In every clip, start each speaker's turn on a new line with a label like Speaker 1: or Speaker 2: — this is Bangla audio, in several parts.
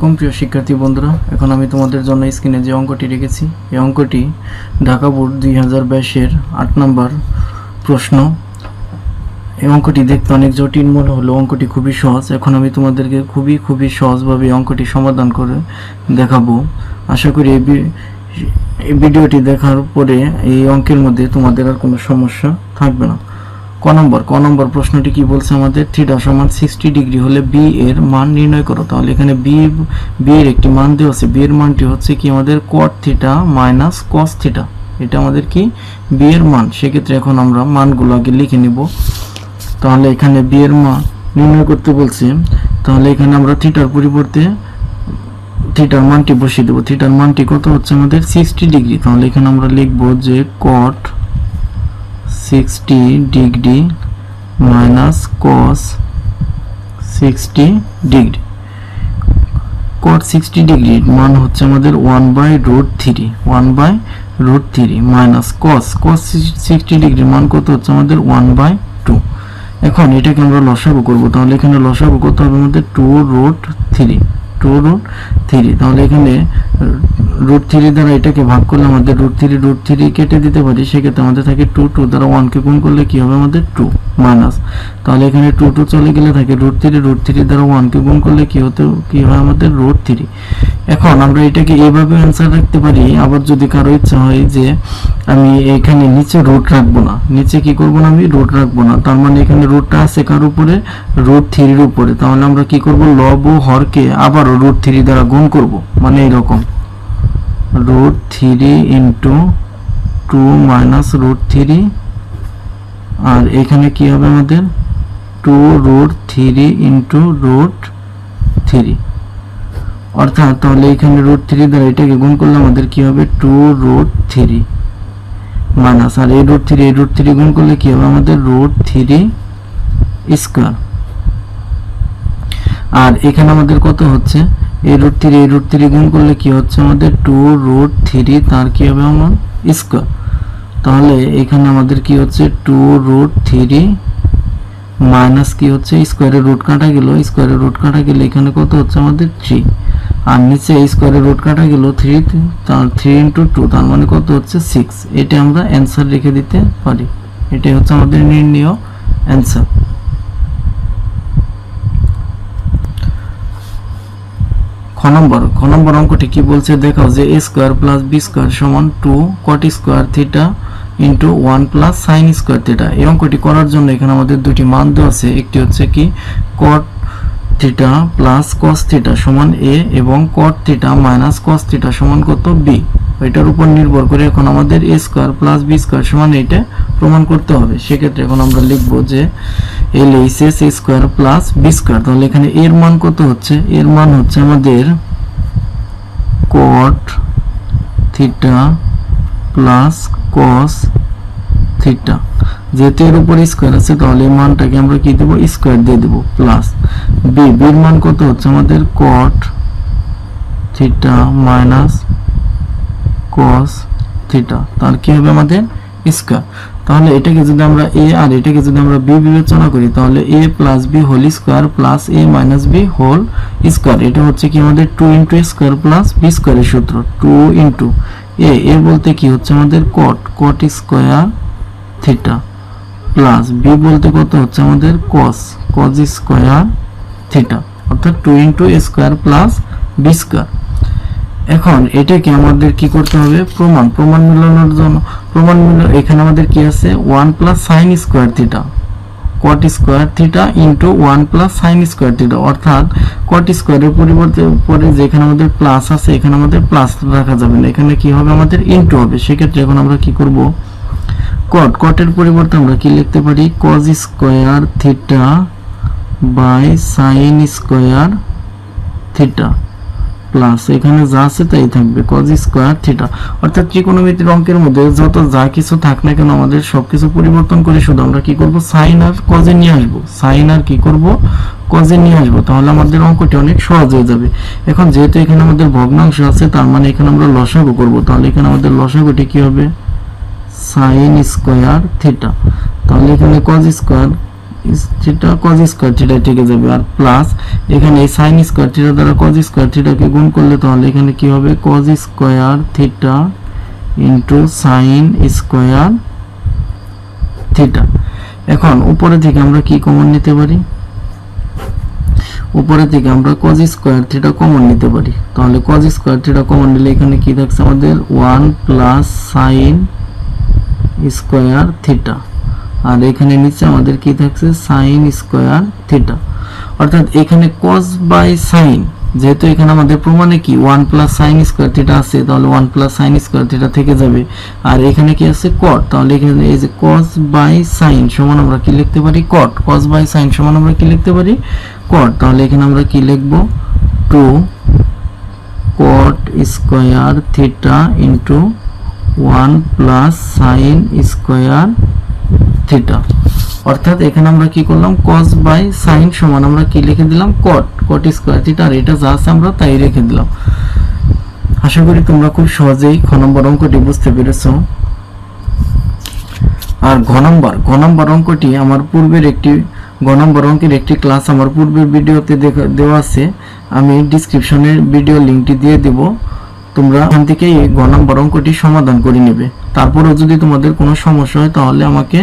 Speaker 1: আলাইকুম প্রিয় শিক্ষার্থী বন্ধুরা, এখন আমি তোমাদের জন্য স্ক্রিনে যে অঙ্কটি রেখেছি এই অঙ্কটি ঢাকা বোর্ড 2022-এর 8 নম্বর প্রশ্ন। এই অঙ্কটি দেখতে অনেক জটিল মনে হলেও অঙ্কটি খুবই সহজ। এখন আমি তোমাদেরকে খুবই সহজভাবে অঙ্কটি সমাধান করে দেখাবো। আশা করি এই ভিডিওটি দেখার পরে এই অঙ্কের মধ্যে তোমাদের আর কোনো সমস্যা থাকবে না। ক নম্বর প্রশ্নটি কি বলছে আমাদের, থিটা সমান 60 ডিগ্রি হলে বি এর মান নির্ণয় করো। তাহলে এখানে বি এর একটি মান দেওয়া আছে। বি এর মানটি হচ্ছে কি আমাদের cot theta minus cos theta. এটা আমাদের কি বি এর মান। সেক্ষেত্রে এখন আমরা মানগুলো আগে লিখে নিব। তাহলে এখানে বি এর মান নির্ণয় করতে বলছে। তাহলে এখানে আমরা থিটার পরিবর্তে থিটার মানটি বসিয়ে দেব। থিটার মানটি কত হচ্ছে আমাদের 60 ডিগ্রি। তাহলে এখানে আমরা লিখব যে cot 60 degree minus cos 60 degree. cot 60 degree মান হচ্ছে আমাদের 1/√3 মাইনাস cos 60 ডিগ্রি মান কত হচ্ছে আমাদের 1/2। এখন এটাকে আমরা লসাগু করব। তাহলে এখানে লসাগু কত হবে আমাদের 2√3। তাহলে এখানে √3 দ্বারা এটাকে ভাগ করলে আমাদের √3 কেটে দিতে পারি। সেক্ষেত্রে আমাদের থাকে 2 দ্বারা 1 কে গুণ করলে কি হবে আমাদের 2 মাইনাস। তাহলে এখানে 2 চলে গেলে থাকে √3 দ্বারা 1 কে গুণ করলে কি হয় আমাদের √3। এখন আমরা এটাকে এইভাবে অ্যান্সার রাখতে পারি। আবার যদি কারো ইচ্ছা হয় যে আমি এখানে নিচে রুট রাখবো না, নিচে কি করব না, আমি রুট রাখবো না, তার মানে এখানে রুটটা আছে কার উপরে, √3 এর উপরে। তাহলে আমরা কি করব, লব ও হরকে আবার √3 দ্বারা গুণ করব। মানে এরকম √3 ইন্টু 2 মাইনাস √3, আর এখানে কি হবে আমাদের 2√3 ইন্টু √3, অর্থাৎ তাহলে এখানে √3 দ্বারা এটাকে গুণ করলে আমাদের কি হবে 2√3 মাইনাস, আর এই √3 গুণ করলে কি হবে আমাদের √3 স্কয়ার। আর এখানে আমাদের কত হচ্ছে, এই √3 গুণ করলে কি হচ্ছে আমাদের 2√3 তার কি হবে আমার স্কয়ার। তাহলে এখানে আমাদের কি হচ্ছে 2√3 মাইনাস কি হচ্ছে স্কয়ারের রুট কাটা গেল, এখানে কত হচ্ছে আমাদের 3, আর নিচে স্কয়ারের রুট কাটা গেল 3 ইন্টু 2, তার মানে কত হচ্ছে 6। এটা আমরা অ্যান্সার রেখে দিতে পারি। এটাই হচ্ছে আমাদের নির্ণয় অ্যান্সার। খ নম্বর অঙ্কটি কি বলছে দেখাও যে a square plus b square সমান 2 cot square theta into 1 plus sign square theta. এই অঙ্কটি করার জন্য এখানে আমাদের দুটি মান দেওয়া আছে। একটি হচ্ছে কি cot theta plus cos theta সমান a এবং cot theta minus cos theta সমান কত b। এটার উপর নির্ভর করে এখন আমাদের a square plus b square সমান এটা প্রমাণ করতে হবে। সেক্ষেত্রে এখন আমরা লিখব যে LHS a square plus b square. তাহলে এখানে এর মান কত হচ্ছে, এর মান হচ্ছে আমাদের cot theta plus cos theta. যেহেতু এর উপর স্কয়ার আছে তাহলে এই মানটাকে আমরা কি দেব, স্কয়ার দিয়ে দেব, প্লাস b এর মান কত হচ্ছে আমাদের cot theta minus cos theta তার কি হবে আমাদের স্কয়ার। তাহলে এটাকে যদি আমরা a আর এটাকে যদি আমরা b বিবেচনা করি তাহলে a plus b whole square plus a minus b whole square. এটা হচ্ছে কি আমাদের 2 into a square plus b স্কয়ারের সূত্র। 2 ইন্টু a বলতে কি হচ্ছে আমাদের cot square theta plus b বলতে কত হচ্ছে আমাদের cos স্কয়ার থিটা, অর্থাৎ 2 into a square plus b square. এখন এটাকে আমাদের কি করতে হবে, প্রমাণ মেলানোর জন্য এখানে আমাদের কি আছে 1 plus sign square theta, cot square theta into 1 plus sign square theta, অর্থাৎ cot স্কয়ারের পরিবর্তে পরে যেখানে আমাদের প্লাস আছে এখানে আমাদের প্লাস রাখা যাবে না, এখানে কি হবে আমাদের ইন্টু হবে। সেক্ষেত্রে এখন আমরা কি করব, cot এর পরিবর্তে আমরা কি লিখতে পারি cos square theta by sine square theta plus এখানে যা আছে তাই থাকবে cos স্কয়ার থিটা। অর্থাৎ ত্রিকোণমিতির অঙ্কের মধ্যে যত যা কিছু থাক না কেন আমাদের সবকিছু পরিবর্তন করে শুধু আমরা কি করব, সাইন আর cos এ নিয়ে আসবো, cos এ নিয়ে আসবো। তাহলে আমাদের অঙ্কটি অনেক সহজ হয়ে যাবে। এখন যেহেতু এখানে আমাদের ভগ্নাংশ আছে তার মানে এখানে আমরা লসাগু করব। তাহলে এখানে আমাদের লসাগুটি কি হবে, সাইন স্কয়ার থিটা। তাহলে এখানে cos square theta cos square theta থেকে যাবে, আর প্লাস এখানে এই sin স্কয়ার থিটা দ্বারা cos স্কয়ার থিটাকে গুণ করলে তাহলে এখানে কি হবে cos square theta into sin square theta. এখন উপরে থেকে আমরা কি কমন নিতে পারি, উপরে থেকে আমরা cos স্কয়ার থিটা কমন নিতে পারি, তাহলে cos স্কয়ার থিটা কমন নিলে এখানে কি থাকছে আমাদের 1 প্লাস sin স্কয়ার থিটা, আর এখানে নিচে আমাদের কি থাকছে sin স্কয়ার থিটা। অর্থাৎ এখানে cos বাই sin, যেহেতু এখানে আমাদের প্রমাণে কি 1 প্লাস sin স্কয়ার থিটা আছে, তাহলে 1 প্লাস sin স্কয়ার থিটা থেকে যাবে, আর এখানে কি আছে cot, তাহলে এখানে এই যে cos বাই sin সমান আমরা কি লিখতে পারি cot, cos বাই sin সমান আমরা কি লিখতে পারি cot, তাহলে এখানে আমরা কি লিখব 2 cot square theta into 1 plus sin square theta. অর্থাৎ এখানে আমরা কি করলাম cos বাই sin সমান আমরা কি লিখে দিলাম cot, cot স্কয়ার থিটা, আর এটা যা আছে আমরা তাই রেখে দিলাম। আশা করি তোমরা খুব সহজেই খ নম্বর অঙ্কটি বুঝতে পেরেছো। আর ঘ নম্বর অঙ্কটি আমার পূর্বের একটি গ নম্বর অঙ্কের একটি ক্লাস আমার পূর্বের ভিডিওতে দেওয়া আছে, আমি ডেসক্রিপশনের ভিডিও লিংকটি দিয়ে দেব, তোমরা এখান থেকে এই গ নম্বর অঙ্কটি সমাধান করে নেবে। তারপরেও যদি তোমাদের কোনো সমস্যা হয় তাহলে আমাকে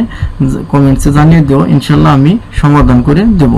Speaker 1: কমেন্টসে জানিয়ে দিও, ইনশাআল্লাহ আমি সমাধান করে দেব।